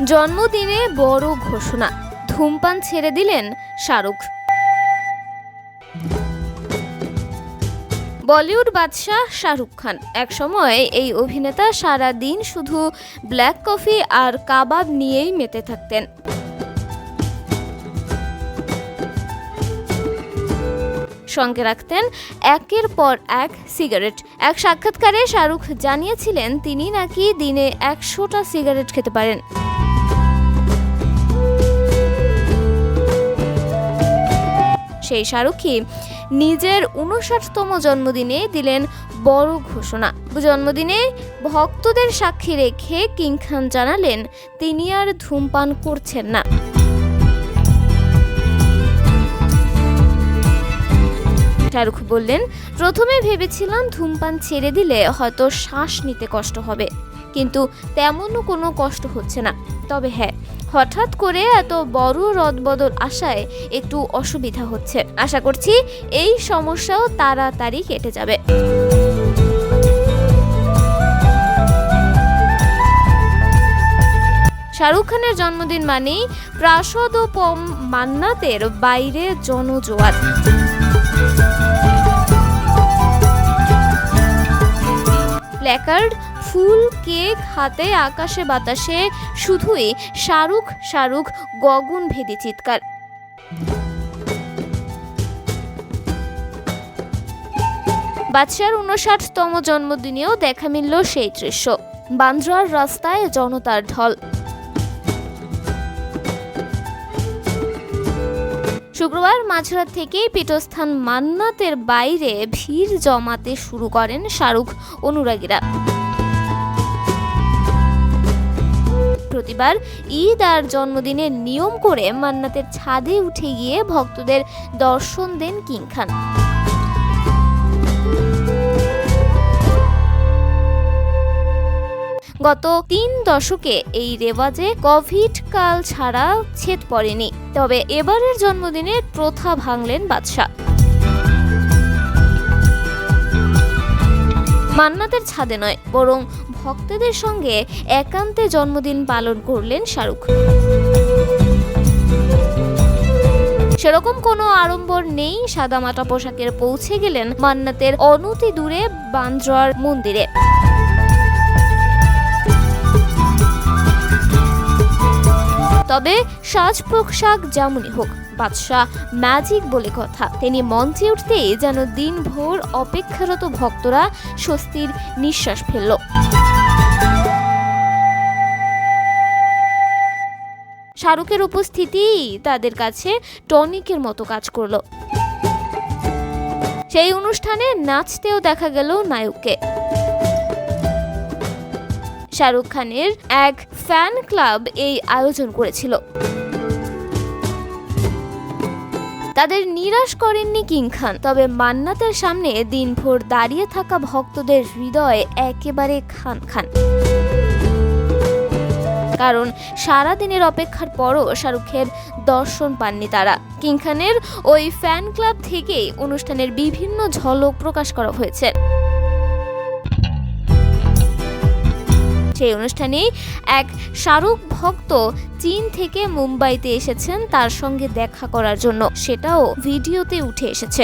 জন্মদিনে বড় ঘোষণা, ধূমপান ছেড়ে দিলেন শাহরুখ। বলিউড বাদশাহ শাহরুখ খান একসময় এই অভিনেতা সারা দিন শুধু ব্ল্যাক কফি আর কাবাব নিয়েই মেতে থাকতেন। সঙ্গে রাখতেন একের পর এক সিগারেট। এক সাক্ষাৎকারে শাহরুখ জানিয়েছিলেন তিনি নাকি দিনে 100টা সিগারেট খেতে পারেন। সেই শাহরুখই নিজের 59তম জন্মদিনে দিলেন বড় ঘোষণা। জন্মদিনে ভক্তদের সাক্ষী রেখে কিং খান জানালেন তিনি আর ধূমপান করছেন না। শাহরুখ বললেন, প্রথমে ভেবেছিলাম ধূমপান ছেড়ে দিলে হয়তো শ্বাস নিতে কষ্ট হবে, কিন্তু তেমনও কোনো কষ্ট হচ্ছে না। তবে হ্যাঁ, হঠাৎ করে এত বড় রদবদল আসায় একটু অসুবিধা হচ্ছে। আশা করছি এই সমস্যাও তাড়াতাড়ি কেটে যাবে। শাহরুখ খানের জন্মদিন মানেই প্রাসাদোপম মান্নাতের বাইরে জনজোয়ার। প্ল্যাকার্ড, ফুল, কেক হাতে আকাশে বাতাসে শুধুই শাহরুখ শাহরুখ গগনভেদী চিৎকার। বাদশার 59তম জন্মদিনেও দেখা মিলল সেই দৃশ্য। বান্দ্রার রাস্তায় জনতার ঢল। শুক্রবার মাঝরাত থেকেই পীঠস্থান মান্নাতের বাইরে ভিড় জমাতে শুরু করেন শাহরুখ অনুরাগীরা। প্রতিবার ঈদ আর জন্মদিনের নিয়ম করে মান্নাতের ছাদে উঠে গিয়ে ভক্তদের দর্শন দেন কিং খান। গত 3 দশকে এই রেওয়াজে কোভিড কাল ছাড়া ছেদ পড়েনি। তবে এবারের জন্মদিনের প্রথা ভাঙলেন বাদশা। মান্নাতের ছাদে নয়, বরং ভক্তদের সঙ্গে একান্তে জন্মদিন পালন করলেন শাহরুখ। সেরকম কোনো আড়ম্বর নেই। সাদামাটা পোশাকের পৌঁছে গেলেন মান্নাতের অনতি দূরে বান্দ্রার মন্দিরে। তবে সাজ পোশাক যেমনই হোক, বাদশাহ ম্যাজিক বলে কথা। তিনি মঞ্চে উঠতেই যেন দিনভর অপেক্ষারত ভক্তরা স্বস্তির নিঃশ্বাস ফেলল। শাহরুখের উপস্থিতি তাদের কাছে টনিকের মতো কাজ করল। সেই অনুষ্ঠানে নাচতেও দেখা গেল নায়ককে। শাহরুখ খানের এক ফ্যান ক্লাব এই আয়োজন করেছিল। তাদের নিরাশ করেননি কিং খান। তবে মান্নাতের সামনে দিনভর দাঁড়িয়ে থাকা ভক্তদের হৃদয় একেবারে খান খান। কারণ সারা দিনের অপেক্ষার পরও শাহরুখের দর্শন পাননি তারা। কিং খানের ওই ফ্যান ক্লাব থেকেই অনুষ্ঠানের বিভিন্ন ঝলক প্রকাশ করা হয়েছে। সেই অনুষ্ঠানে এক শাহরুখ ভক্ত চীন থেকে মুম্বাইতে এসেছেন তার সঙ্গে দেখা করার জন্য। সেটাও ভিডিওতে উঠে এসেছে।